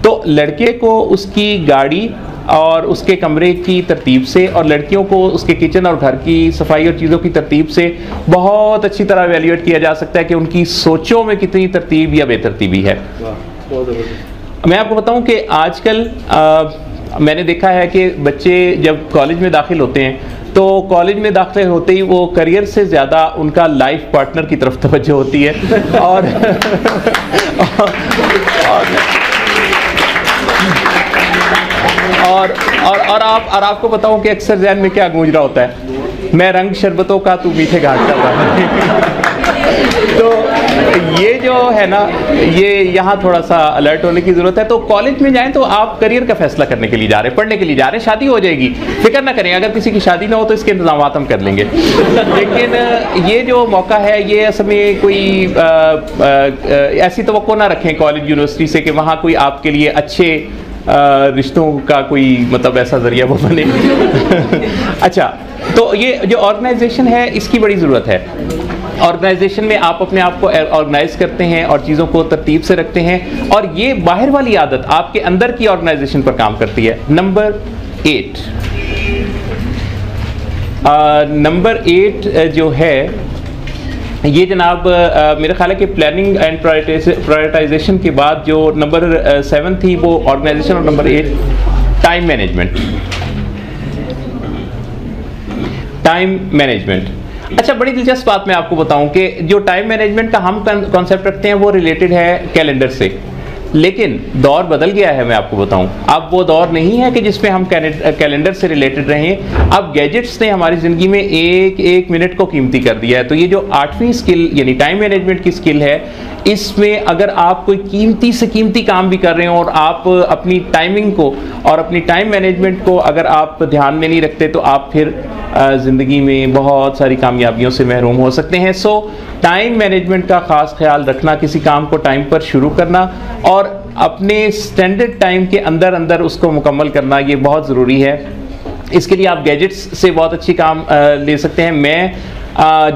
तो लड़के को उसकी गाड़ी और उसके कमरे की तरतीब से, और लड़कियों को उसके किचन और घर की सफाई और चीज़ों की तरतीब से बहुत अच्छी तरह एवेल्यूएट किया जा सकता है कि उनकी सोचों में कितनी तरतीब या बेतरतीबी है। मैं आपको बताऊं कि आजकल मैंने देखा है कि बच्चे जब कॉलेज में दाखिल होते हैं तो कॉलेज में दाखिल होते ही वो करियर से ज़्यादा उनका लाइफ पार्टनर की तरफ तवज्जो होती है और आपको बताऊं कि अक्सर ज़हन में क्या गूंज रहा होता है, मैं रंग शरबतों का तू मीठे घाट का पानी। तो ये जो है ना, ये यहाँ थोड़ा सा अलर्ट होने की ज़रूरत है। तो कॉलेज में जाएं तो आप करियर का फैसला करने के लिए जा रहे हैं, पढ़ने के लिए जा रहे हैं, शादी हो जाएगी, फिक्र ना करें, अगर किसी की शादी ना हो तो इसके इंतजाम हम कर लेंगे। लेकिन ये जो मौका है, ये असल में कोई ऐसी तवक्को ना रखें कॉलेज यूनिवर्सिटी से कि वहाँ कोई आपके लिए अच्छे रिश्तों का कोई मतलब ऐसा जरिया वो बने। अच्छा, तो ये जो ऑर्गेनाइजेशन है इसकी बड़ी ज़रूरत है। ऑर्गेनाइजेशन में आप अपने आप को ऑर्गेनाइज करते हैं और चीज़ों को तरतीब से रखते हैं, और ये बाहर वाली आदत आपके अंदर की ऑर्गेनाइजेशन पर काम करती है। नंबर 8 जो है ये जनाब मेरा ख्याल है कि प्लानिंग एंड प्रायोरिटाइजेशन के बाद जो नंबर 7 थी वो ऑर्गेनाइजेशन, और number 8 time management. Time management, अच्छा, बड़ी दिलचस्प बात मैं आपको बताऊं कि जो टाइम मैनेजमेंट का हम कॉन्सेप्ट रखते हैं वो रिलेटेड है कैलेंडर से, लेकिन दौर बदल गया है। मैं आपको बताऊं, अब वो दौर नहीं है कि जिसमें हम कैलेंडर से रिलेटेड रहें। अब गैजेट्स ने हमारी ज़िंदगी में एक मिनट को कीमती कर दिया है। तो ये जो 8वीं स्किल यानी टाइम मैनेजमेंट की स्किल है, इसमें अगर आप कोई कीमती से कीमती काम भी कर रहे हो और आप अपनी टाइमिंग को और अपनी टाइम मैनेजमेंट को अगर आप ध्यान में नहीं रखते तो आप फिर ज़िंदगी में बहुत सारी कामयाबियों से महरूम हो सकते हैं। सो टाइम मैनेजमेंट का ख़ास ख्याल रखना, किसी काम को टाइम पर शुरू करना और अपने स्टैंडर्ड टाइम के अंदर अंदर उसको मुकम्मल करना, ये बहुत ज़रूरी है। इसके लिए आप गैजेट्स से बहुत अच्छी काम ले सकते हैं। मैं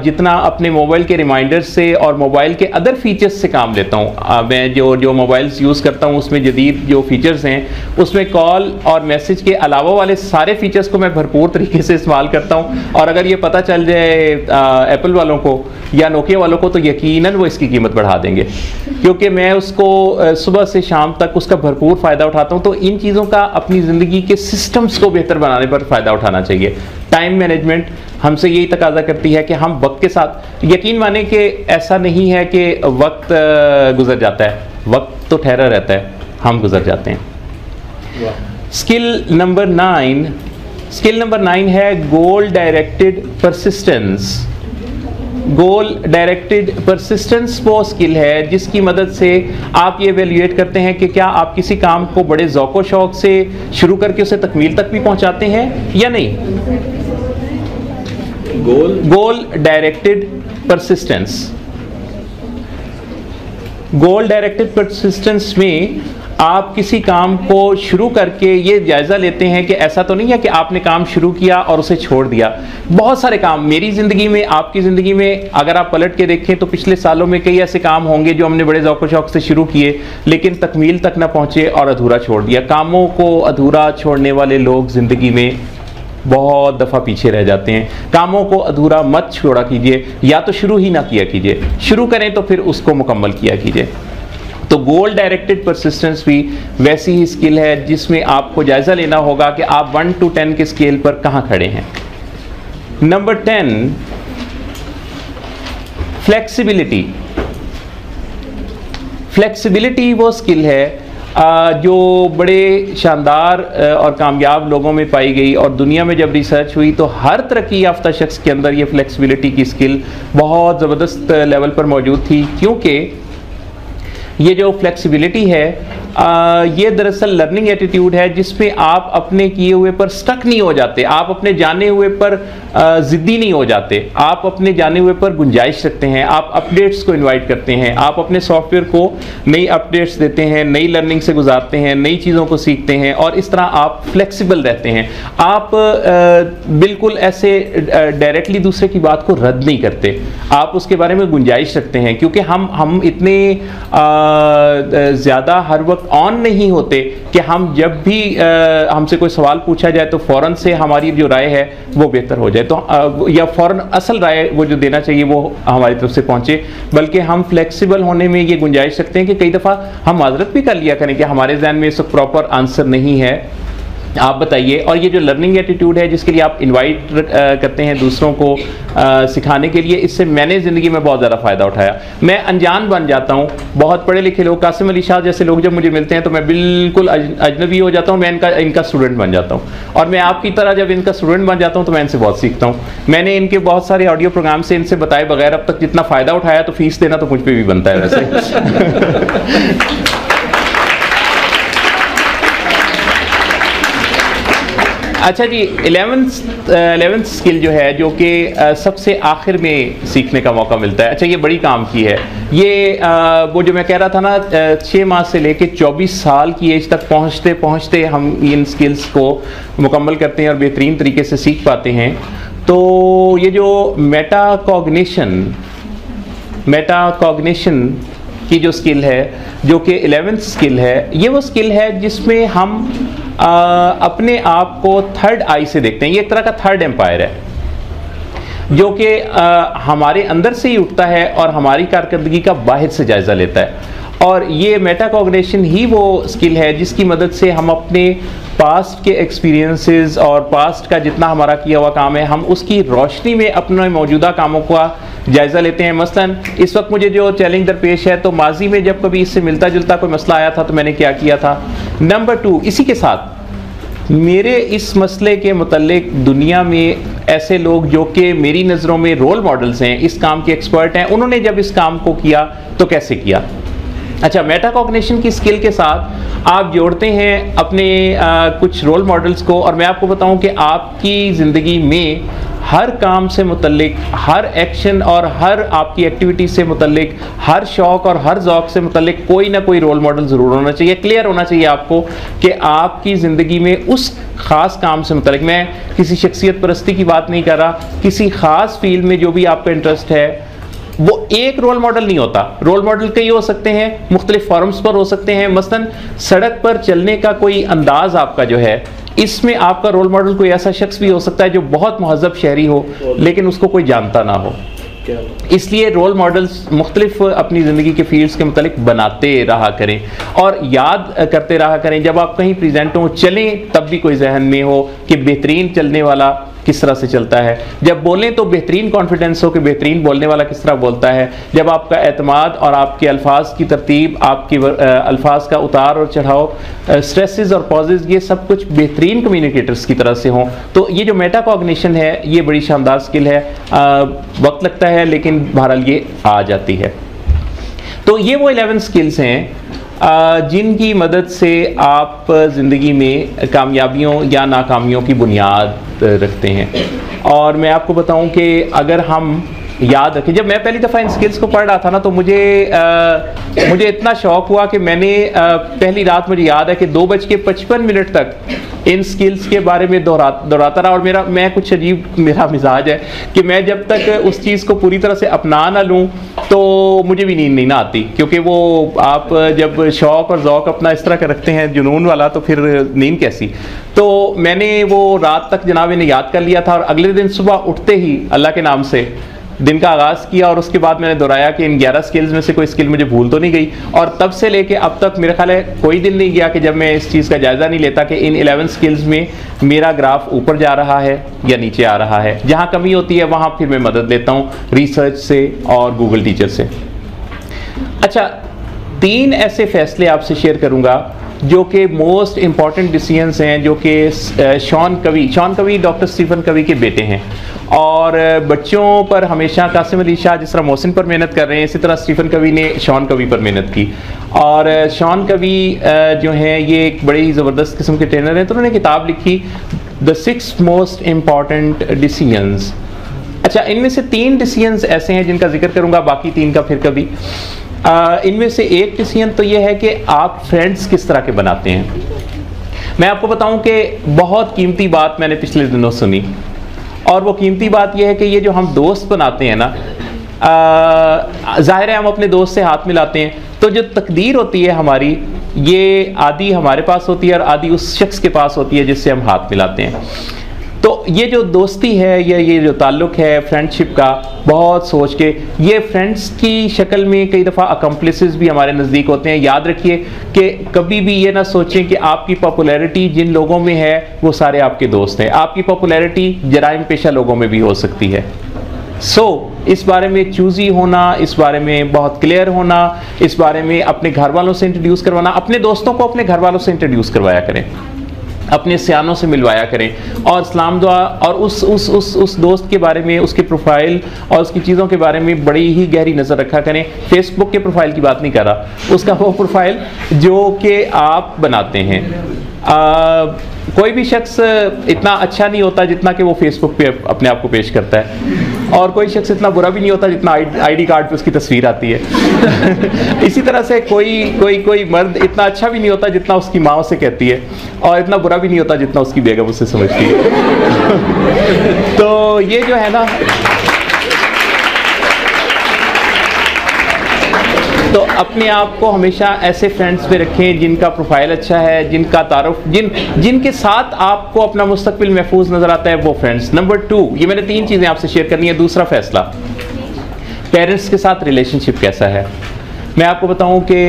जितना अपने मोबाइल के रिमाइंडर्स से और मोबाइल के अदर फीचर्स से काम लेता हूँ, मैं जो मोबाइल्स यूज़ करता हूँ उसमें जदीद जो फीचर्स हैं उसमें कॉल और मैसेज के अलावा वाले सारे फीचर्स को मैं भरपूर तरीके से इस्तेमाल करता हूँ। और अगर ये पता चल जाए एप्पल वालों को या नोकिया वालों को तो यकीनन वो इसकी कीमत बढ़ा देंगे, क्योंकि मैं उसको सुबह से शाम तक उसका भरपूर फ़ायदा उठाता हूँ। तो इन चीज़ों का अपनी ज़िंदगी के सिस्टम्स को बेहतर बनाने पर फ़ायदा उठाना चाहिए। टाइम मैनेजमेंट हमसे यही तकाजा करती है कि हम वक्त के साथ, यकीन माने कि ऐसा नहीं है कि वक्त गुजर जाता है, वक्त तो ठहरा रहता है, हम गुजर जाते हैं। स्किल नंबर 9 है गोल डायरेक्टेड परसिस्टेंस। गोल डायरेक्टेड परसिस्टेंस वो स्किल है जिसकी मदद से आप ये एवेल्यूएट करते हैं कि क्या आप किसी काम को बड़े ज़ौक़ व शौक़ से शुरू करके उसे तकमील तक भी पहुंचाते हैं या नहीं। गोल डायरेक्टेड परसिस्टेंस, गोल डायरेक्टेड परसिस्टेंस में आप किसी काम को शुरू करके ये जायज़ा लेते हैं कि ऐसा तो नहीं है कि आपने काम शुरू किया और उसे छोड़ दिया। बहुत सारे काम मेरी ज़िंदगी में, आपकी ज़िंदगी में अगर आप पलट के देखें तो पिछले सालों में कई ऐसे काम होंगे जो हमने बड़े ज़ौक़ व शौक़ से शुरू किए लेकिन तकमील तक ना पहुँचे और अधूरा छोड़ दिया। कामों को अधूरा छोड़ने वाले लोग ज़िंदगी में बहुत दफ़ा पीछे रह जाते हैं। कामों को अधूरा मत छोड़ा कीजिए, या तो शुरू ही ना किया कीजिए, शुरू करें तो फिर उसको मुकम्मल किया कीजिए। तो गोल डायरेक्टेड परसिस्टेंस भी वैसी ही स्किल है जिसमें आपको जायज़ा लेना होगा कि आप 1 to 10 के स्केल पर कहाँ खड़े हैं। Number 10 flexibility. फ्लेक्सिबिलिटी वो स्किल है जो बड़े शानदार और कामयाब लोगों में पाई गई, और दुनिया में जब रिसर्च हुई तो हर तरक्की याफ्ता शख्स के अंदर ये फ्लेक्सिबिलिटी की स्किल बहुत ज़बरदस्त लेवल पर मौजूद थी। क्योंकि ये जो फ्लेक्सिबिलिटी है ये दरअसल लर्निंग एटीट्यूड है जिसमें आप अपने किए हुए पर स्टक नहीं हो जाते, आप अपने जाने हुए पर ज़िद्दी नहीं हो जाते, आप अपने जाने हुए पर गुंजाइश रखते हैं, आप अपडेट्स को इनवाइट करते हैं, आप अपने सॉफ्टवेयर को नई अपडेट्स देते हैं, नई लर्निंग से गुजारते हैं, नई चीज़ों को सीखते हैं, और इस तरह आप फ्लेक्सिबल रहते हैं। आप बिल्कुल ऐसे डायरेक्टली दूसरे की बात को रद्द नहीं करते, आप उसके बारे में गुंजाइश रखते हैं। क्योंकि हम इतने ज़्यादा हर वक्त ऑन नहीं होते कि हम जब भी हमसे कोई सवाल पूछा जाए तो फ़ौरन से हमारी जो राय है वो बेहतर हो जाए, तो या फ़ौरन असल राय वो जो देना चाहिए वो हमारी तरफ से पहुँचे, बल्कि हम फ्लेक्सिबल होने में ये गुंजाइश रखते हैं कि कई दफ़ा हम माजरत भी कर लिया करें कि हमारे जहन में इस वक्त प्रॉपर आंसर नहीं है, आप बताइए। और ये जो लर्निंग एटीट्यूड है जिसके लिए आप इनवाइट करते हैं दूसरों को सिखाने के लिए, इससे मैंने ज़िंदगी में बहुत ज़्यादा फ़ायदा उठाया। मैं अनजान बन जाता हूँ, बहुत पढ़े लिखे लोग, कासिम अली शाह जैसे लोग जब मुझे मिलते हैं तो मैं बिल्कुल अजनबी हो जाता हूँ, मैं इनका स्टूडेंट बन जाता हूँ। और मैं आपकी तरह जब इनका स्टूडेंट बन जाता हूँ तो मैं इनसे बहुत सीखता हूँ। मैंने इनके बहुत सारे ऑडियो प्रोग्राम से इनसे बताए बगैर अब तक जितना फ़ायदा उठाया, तो फीस देना तो मुझ पर भी बनता है वैसे। अच्छा जी, 11th स्किल जो है, जो कि सबसे आखिर में सीखने का मौका मिलता है। अच्छा, ये बड़ी काम की है। ये वो जो मैं कह रहा था ना, 6 माह से लेके 24 साल की एज तक पहुँचते पहुँचते हम इन स्किल्स को मुकम्मल करते हैं और बेहतरीन तरीके से सीख पाते हैं। तो ये जो मेटाकॉग्निशन की जो स्किल है, जो कि 11th स्किल है, ये वो स्किल है जिसमें हम अपने आप को थर्ड आई से देखते हैं। ये एक तरह का थर्ड एम्पायर है जो कि हमारे अंदर से ही उठता है और हमारी कारकर्दगी का बाहर से जायज़ा लेता है। और ये मेटाकॉग्निशन ही वो स्किल है जिसकी मदद से हम अपने पास्ट के एक्सपीरियंसेस और पास्ट का जितना हमारा किया हुआ काम है, हम उसकी रोशनी में अपने मौजूदा कामों का जायज़ा लेते हैं। मसलन इस वक्त मुझे जो चैलेंज दरपेश है, तो माजी में जब कभी इससे मिलता जुलता कोई मसला आया था तो मैंने क्या किया था। नंबर 2, इसी के साथ मेरे इस मसले के मुतल्लिक दुनिया में ऐसे लोग जो कि मेरी नज़रों में रोल मॉडल्स हैं, इस काम के एक्सपर्ट हैं, उन्होंने जब इस काम को किया तो कैसे किया। अच्छा, मेटाकॉग्निशन की स्किल के साथ आप जोड़ते हैं अपने कुछ रोल मॉडल्स को, और मैं आपको बताऊं कि आपकी ज़िंदगी में हर काम से मुतल्लिक, हर एक्शन और हर आपकी एक्टिविटी से मुतल्लिक, हर शौक़ और हर ज़ौक़ से मुतल्लिक कोई ना कोई रोल मॉडल ज़रूर होना चाहिए। क्लियर होना चाहिए आपको कि आपकी ज़िंदगी में उस ख़ास काम से मुतल्लिक, मैं किसी शख्सियत परस्ती की बात नहीं कर रहा, किसी ख़ास फील्ड में जो भी आपका इंटरेस्ट है, वो एक रोल मॉडल नहीं होता। रोल मॉडल कई हो सकते हैं, मुख्तलिफ फॉर्म्स पर हो सकते हैं। मसलन सड़क पर चलने का कोई अंदाज़ आपका जो है, इसमें आपका रोल मॉडल कोई ऐसा शख्स भी हो सकता है जो बहुत महज़ब शहरी हो लेकिन उसको कोई जानता ना हो। इसलिए रोल मॉडल्स मुख्तलिफ अपनी ज़िंदगी के फील्ड्स के मुतालिक बनाते रहा करें और याद करते रहा करें। जब आप कहीं प्रेजेंट हो, चलें तब भी कोई जहन में हो कि बेहतरीन चलने वाला किस तरह से चलता है। जब बोलें तो बेहतरीन कॉन्फिडेंस हो कि बेहतरीन बोलने वाला किस तरह बोलता है। जब आपका एतमाद और आपके अल्फाज की तरतीब, आपकी अल्फाज का उतार और चढ़ाव, स्ट्रेसेस और पॉजेज, ये सब कुछ बेहतरीन कम्युनिकेटर्स की तरह से हों। तो ये जो मेटाकॉग्निशन है, ये बड़ी शानदार स्किल है। वक्त लगता है लेकिन बहरहाल ये आ जाती है। तो ये वो 11 स्किल्स हैं जिनकी मदद से आप ज़िंदगी में कामयाबियों या नाकामियों की बुनियाद रखते हैं। और मैं आपको बताऊं कि अगर हम याद रखें, जब मैं पहली दफ़ा इन स्किल्स को पढ़ रहा था ना, तो मुझे इतना शौक़ हुआ कि मैंने पहली रात, मुझे याद है कि 2:55 तक इन स्किल्स के बारे में दोहराता रहा। और मैं कुछ अजीब मेरा मिजाज है कि मैं जब तक उस चीज़ को पूरी तरह से अपना ना लूँ तो मुझे भी नींद नहीं ना आती, क्योंकि वो आप जब शौक़ और ज़ौक़ अपना इस तरह का रखते हैं जुनून वाला, तो फिर नींद कैसी। तो मैंने वो रात तक जनाब इन्हें याद कर लिया था और अगले दिन सुबह उठते ही अल्लाह के नाम से दिन का आगाज़ किया। और उसके बाद मैंने दोहराया कि इन 11 स्किल्स में से कोई स्किल मुझे भूल तो नहीं गई। और तब से लेके अब तक मेरा ख्याल है कोई दिन नहीं गया कि जब मैं इस चीज़ का जायज़ा नहीं लेता कि इन 11 स्किल्स में मेरा ग्राफ ऊपर जा रहा है या नीचे आ रहा है। जहाँ कमी होती है वहाँ फिर मैं मदद लेता हूँ रिसर्च से और गूगल टीचर से। अच्छा, 3 ऐसे फ़ैसले आपसे शेयर करूँगा जो कि मोस्ट इम्पॉर्टेंट डिसीजंस हैं, जो कि शॉन कवी डॉक्टर स्टीफन कवी के बेटे हैं। और बच्चों पर हमेशा कासिम अली शाह जिस तरह मोहसिन पर मेहनत कर रहे हैं, इसी तरह स्टीफन कवी ने शॉन कवी पर मेहनत की। और शॉन कवी जो हैं, ये एक बड़ी ज़बरदस्त किस्म के ट्रेनर हैं। तो उन्होंने किताब लिखी द 6 मोस्ट इम्पॉर्टेंट डिसीजंस। अच्छा, इनमें से 3 डिसीजंस ऐसे हैं जिनका जिक्र करूँगा, बाकी 3 का फिर कभी। इनमें से एक डिसीजन तो यह है कि आप फ्रेंड्स किस तरह के बनाते हैं। मैं आपको बताऊं कि बहुत कीमती बात मैंने पिछले दिनों सुनी, और वो कीमती बात यह है कि ये जो हम दोस्त बनाते हैं ना, जाहिर है हम अपने दोस्त से हाथ मिलाते हैं, तो जो तकदीर होती है हमारी ये आधी हमारे पास होती है और आधी उस शख्स के पास होती है जिससे हम हाथ मिलाते हैं। तो ये जो दोस्ती है या ये जो ताल्लुक़ है फ्रेंडशिप का, बहुत सोच के, ये फ्रेंड्स की शक्ल में कई दफ़ा अकम्प्लिसेस भी हमारे नज़दीक होते हैं। याद रखिए कि कभी भी ये ना सोचें कि आपकी पॉपुलैरिटी जिन लोगों में है वो सारे आपके दोस्त हैं। आपकी पॉपुलैरिटी जराइम पेशा लोगों में भी हो सकती है। इस बारे में चूज़ी होना, इस बारे में बहुत क्लियर होना, इस बारे में अपने घर वालों से इंट्रोड्यूस करवाना, अपने दोस्तों को अपने घर वालों से इंट्रोड्यूस करवाया करें, अपने सियानों से मिलवाया करें, और इस्लाम दुआ और उस दोस्त के बारे में, उसके प्रोफाइल और उसकी चीज़ों के बारे में बड़ी ही गहरी नज़र रखा करें। फेसबुक के प्रोफाइल की बात नहीं कर रहा, उसका वो प्रोफाइल जो कि आप बनाते हैं। कोई भी शख्स इतना अच्छा नहीं होता जितना कि वो फेसबुक पे अपने आप को पेश करता है, और कोई शख्स इतना बुरा भी नहीं होता जितना आईडी कार्ड पे उसकी तस्वीर आती है। इसी तरह से कोई मर्द इतना अच्छा भी नहीं होता जितना उसकी माँ उसे कहती है, और इतना बुरा भी नहीं होता जितना उसकी बेगम उससे समझती है। तो ये जो है ना, तो अपने आप को हमेशा ऐसे फ्रेंड्स पे रखें जिनका प्रोफाइल अच्छा है, जिनका तारुफ, जिनके साथ आपको अपना मुस्तकबिल महफूज नज़र आता है, वो फ्रेंड्स। नंबर 2, ये मैंने 3 चीज़ें आपसे शेयर करनी है। दूसरा फैसला, पेरेंट्स के साथ रिलेशनशिप कैसा है। मैं आपको बताऊं कि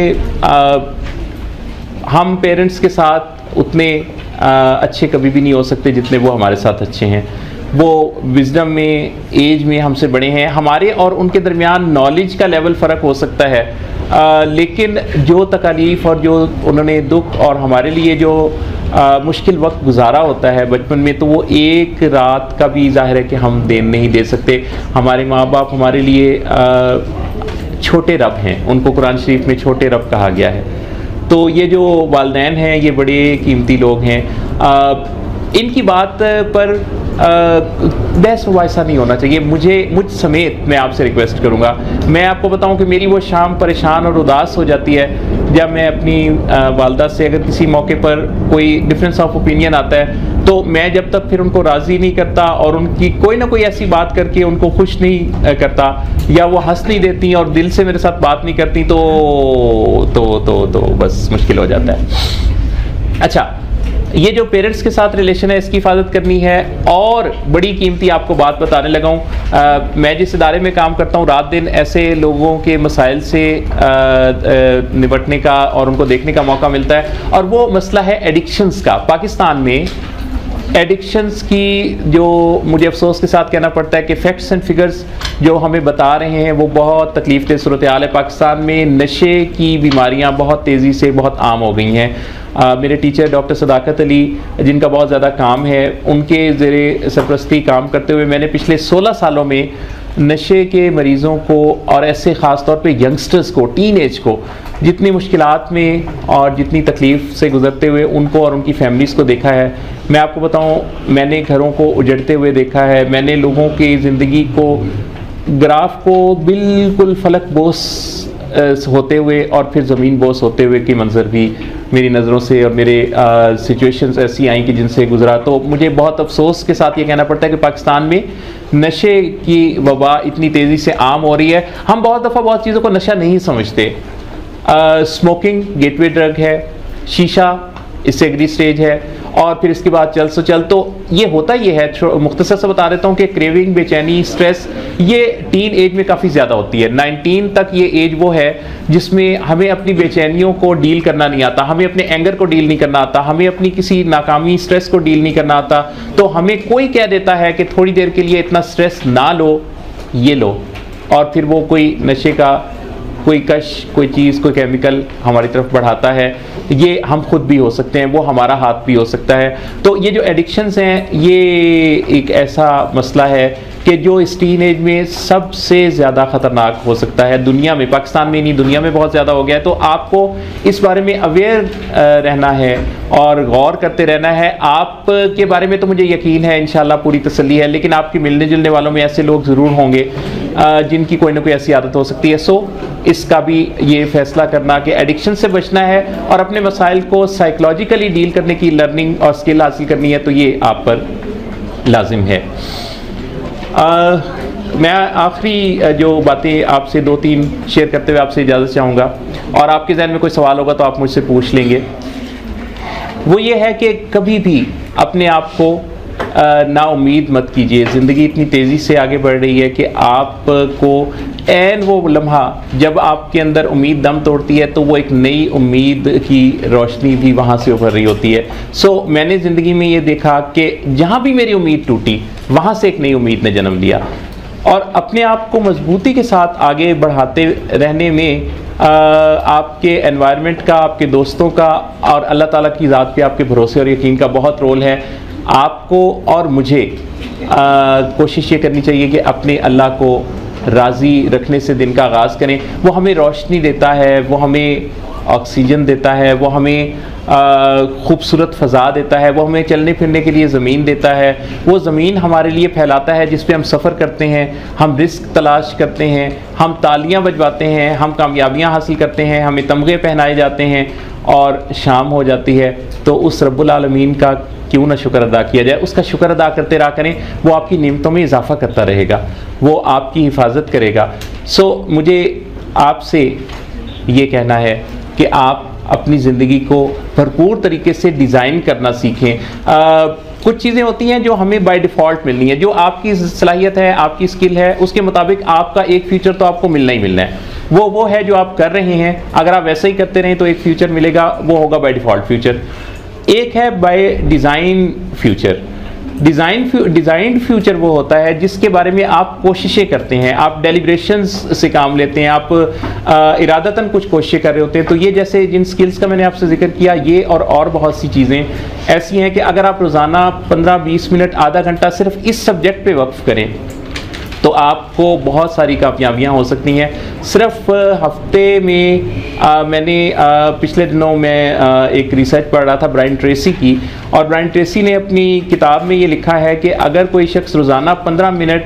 हम पेरेंट्स के साथ उतने अच्छे कभी भी नहीं हो सकते जितने वो हमारे साथ अच्छे हैं। वो विजडम में, एज में हमसे बड़े हैं, हमारे और उनके दरमियान नॉलेज का लेवल फ़र्क हो सकता है, लेकिन जो तकालीफ और जो उन्होंने दुख और हमारे लिए जो मुश्किल वक्त गुजारा होता है बचपन में, तो वो एक रात का भी ज़ाहिर है कि हम नहीं दे सकते। हमारे माँ बाप हमारे लिए छोटे रब हैं, उनको कुरान शरीफ में छोटे रब कहा गया है। तो ये जो वालिदैन हैं ये बड़े कीमती लोग हैं। इनकी बात पर बहस मुबाहिसा नहीं होना चाहिए। मुझ समेत मैं आपसे रिक्वेस्ट करूँगा, मैं आपको बताऊँ कि मेरी वो शाम परेशान और उदास हो जाती है जब मैं अपनी वालदा से अगर किसी मौके पर कोई डिफरेंस ऑफ ओपिनियन आता है, तो मैं जब तक फिर उनको राज़ी नहीं करता और उनकी कोई ना कोई ऐसी बात करके उनको खुश नहीं करता, या वो हंस नहीं देती और दिल से मेरे साथ बात नहीं करती, तो बस मुश्किल हो जाता है। अच्छा, ये जो पेरेंट्स के साथ रिलेशन है इसकी हिफाजत करनी है। और बड़ी कीमती आपको बात बताने लगा हूँ, मैं जिस इदारे में काम करता हूँ, रात दिन ऐसे लोगों के मसाइल से निपटने का और उनको देखने का मौका मिलता है, और वो मसला है एडिक्शंस का। पाकिस्तान में एडिक्शंस की जो मुझे अफसोस के साथ कहना पड़ता है कि फैक्ट्स एंड फिगर्स जो हमें बता रहे हैं वो बहुत तकलीफ दे सूरत हाल है। पाकिस्तान में नशे की बीमारियां बहुत तेज़ी से बहुत आम हो गई हैं। मेरे टीचर डॉक्टर सदाकत अली, जिनका बहुत ज़्यादा काम है, उनके ज़ेरे सरपरस्ती काम करते हुए मैंने पिछले 16 सालों में नशे के मरीज़ों को और ऐसे ख़ास तौर पे यंगस्टर्स को, टीन एज को, जितनी मुश्किलात में और जितनी तकलीफ़ से गुज़रते हुए उनको और उनकी फैमिलीज़ को देखा है। मैं आपको बताऊं, मैंने घरों को उजड़ते हुए देखा है, मैंने लोगों की ज़िंदगी को, ग्राफ को बिल्कुल फलक बोस होते हुए और फिर ज़मीन बोस होते हुए के मंजर भी मेरी नज़रों से और मेरे सिचुएशंस ऐसी आई कि जिनसे गुजरा। तो मुझे बहुत अफसोस के साथ ये कहना पड़ता है कि पाकिस्तान में नशे की वबा इतनी तेज़ी से आम हो रही है। हम बहुत दफ़ा बहुत चीज़ों को नशा नहीं समझते। स्मोकिंग गेटवे ड्रग है, शीशा इससे अगली स्टेज है, और फिर इसके बाद चल तो ये होता ये है। मुख्तसर से बता देता हूँ कि क्रेविंग, बेचैनी, स्ट्रेस ये टीन एज में काफ़ी ज़्यादा होती है। 19 तक ये एज वो है जिसमें हमें अपनी बेचैनियों को डील करना नहीं आता, हमें अपने एंगर को डील नहीं करना आता, हमें अपनी किसी नाकामी स्ट्रेस को डील नहीं करना आता। तो हमें कोई कह देता है कि थोड़ी देर के लिए इतना स्ट्रेस ना लो, ये लो, और फिर वो कोई नशे का कोई कश, कोई चीज़, कोई केमिकल हमारी तरफ बढ़ाता है। ये हम खुद भी हो सकते हैं, वो हमारा हाथ भी हो सकता है। तो ये जो एडिक्शंस हैं ये एक ऐसा मसला है कि जो इस टीन एज में सबसे ज़्यादा ख़तरनाक हो सकता है दुनिया में, पाकिस्तान में नहीं दुनिया में बहुत ज़्यादा हो गया है। तो आपको इस बारे में अवेयर रहना है और गौर करते रहना है। आपके बारे में तो मुझे यकीन है, इंशाल्लाह पूरी तसल्ली है, लेकिन आपके मिलने जुलने वालों में ऐसे लोग ज़रूर होंगे जिनकी कोई ना कोई ऐसी आदत हो सकती है। सो इसका भी ये फ़ैसला करना कि एडिक्शन से बचना है और अपने मसाइल को साइकोलॉजिकली डील करने की लर्निंग और स्किल हासिल करनी है, तो ये आप पर लाजिम है। मैं आखिरी जो बातें आपसे 2-3 शेयर करते हुए आपसे इजाज़त चाहूँगा, और आपके जहन में कोई सवाल होगा तो आप मुझसे पूछ लेंगे। वो ये है कि कभी भी अपने आप को ना उम्मीद मत कीजिए। ज़िंदगी इतनी तेज़ी से आगे बढ़ रही है कि आपको ऐन वो लम्हा जब आपके अंदर उम्मीद दम तोड़ती है तो वो एक नई उम्मीद की रोशनी भी वहाँ से उभर रही होती है। मैंने ज़िंदगी में ये देखा कि जहाँ भी मेरी उम्मीद टूटी वहाँ से एक नई उम्मीद ने जन्म लिया, और अपने आप को मजबूती के साथ आगे बढ़ाते रहने में आपके एनवायरनमेंट का, आपके दोस्तों का और अल्लाह ताला की ज़ात पे आपके भरोसे और यकीन का बहुत रोल है। आपको और मुझे कोशिश ये करनी चाहिए कि अपने अल्लाह को राज़ी रखने से दिन का आगाज़ करें। वो हमें रोशनी देता है, वो हमें ऑक्सीजन देता है, वो हमें खूबसूरत फ़ज़ा देता है, वो हमें चलने फिरने के लिए ज़मीन देता है, वो ज़मीन हमारे लिए फैलाता है जिस पे हम सफ़र करते हैं, हम रिस्क तलाश करते हैं, हम तालियां बजवाते हैं, हम कामयाबियां हासिल करते हैं, हमें तमगे पहनाए जाते हैं और शाम हो जाती है। तो उस रब्बुल आलमीन का क्यों ना शुक्र अदा किया जाए। उसका शुक्र अदा करते रहा करें, वो आपकी नेमतों में इजाफ़ा करता रहेगा, वो आपकी हिफाजत करेगा। मुझे आपसे ये कहना है कि आप अपनी ज़िंदगी को भरपूर तरीके से डिज़ाइन करना सीखें। कुछ चीज़ें होती हैं जो हमें बाय डिफ़ॉल्ट मिलनी है, जो आपकी सलाहियत है, आपकी स्किल है, उसके मुताबिक आपका एक फ्यूचर तो आपको मिलना ही मिलना है। वो है जो आप कर रहे हैं। अगर आप वैसे ही करते रहें तो एक फ्यूचर मिलेगा, वो होगा बाय डिफ़ॉल्ट फ्यूचर। एक है by design future. Designed future वो होता है जिसके बारे में आप कोशिशें करते हैं, आप डेलिब्रेशंस से काम लेते हैं, आप इरादतन कुछ कोशिशें कर रहे होते हैं। तो ये जैसे जिन स्किल्स का मैंने आपसे जिक्र किया, ये और बहुत सी चीज़ें ऐसी हैं कि अगर आप रोज़ाना 15-20 मिनट, आधा घंटा सिर्फ इस सब्जेक्ट पे वक्फ करें तो आपको बहुत सारी कामयाबियाँ हो सकती हैं। सिर्फ हफ्ते में मैंने पिछले दिनों में एक रिसर्च पढ़ रहा था ब्रायन ट्रेसी की, और ब्रायन ट्रेसी ने अपनी किताब में ये लिखा है कि अगर कोई शख्स रोज़ाना 15 मिनट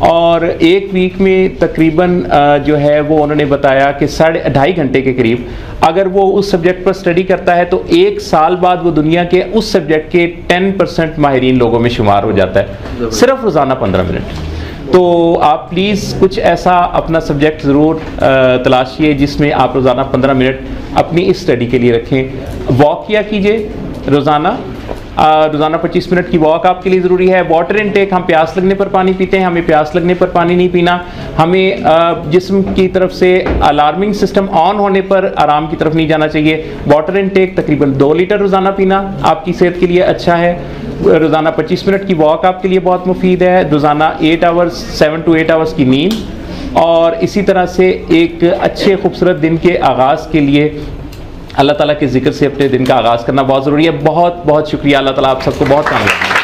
और एक वीक में तकरीबन जो है वो उन्होंने बताया कि 2.5 घंटे के करीब अगर वो उस सब्जेक्ट पर स्टडी करता है तो 1 साल बाद वो दुनिया के उस सब्जेक्ट के 10% माहिरीन लोगों में शुमार हो जाता है, सिर्फ रोज़ाना 15 मिनट। तो आप प्लीज़ कुछ ऐसा अपना सब्जेक्ट ज़रूर तलाशिए जिसमें आप रोज़ाना 15 मिनट अपनी इस स्टडी के लिए रखें। वॉक किया कीजिए रोज़ाना 25 मिनट की वॉक आपके लिए ज़रूरी है। वाटर इनटेक, हम प्यास लगने पर पानी पीते हैं, हमें प्यास लगने पर पानी नहीं पीना। हमें जिस्म की तरफ से अलार्मिंग सिस्टम ऑन होने पर आराम की तरफ नहीं जाना चाहिए। वाटर इनटेक तकरीबन 2 लीटर रोज़ाना पीना आपकी सेहत के लिए अच्छा है। रोज़ाना 25 मिनट की वॉक आपके लिए बहुत मुफीद है। रोज़ाना 7 to 8 आवर्स की नींद, और इसी तरह से एक अच्छे खूबसूरत दिन के आगाज़ के लिए अल्लाह ताला के ज़िक्र से अपने दिन का आगाज़ करना बहुत ज़रूरी है। बहुत बहुत शुक्रिया। अल्लाह ताला आप सबको बहुत कामयाब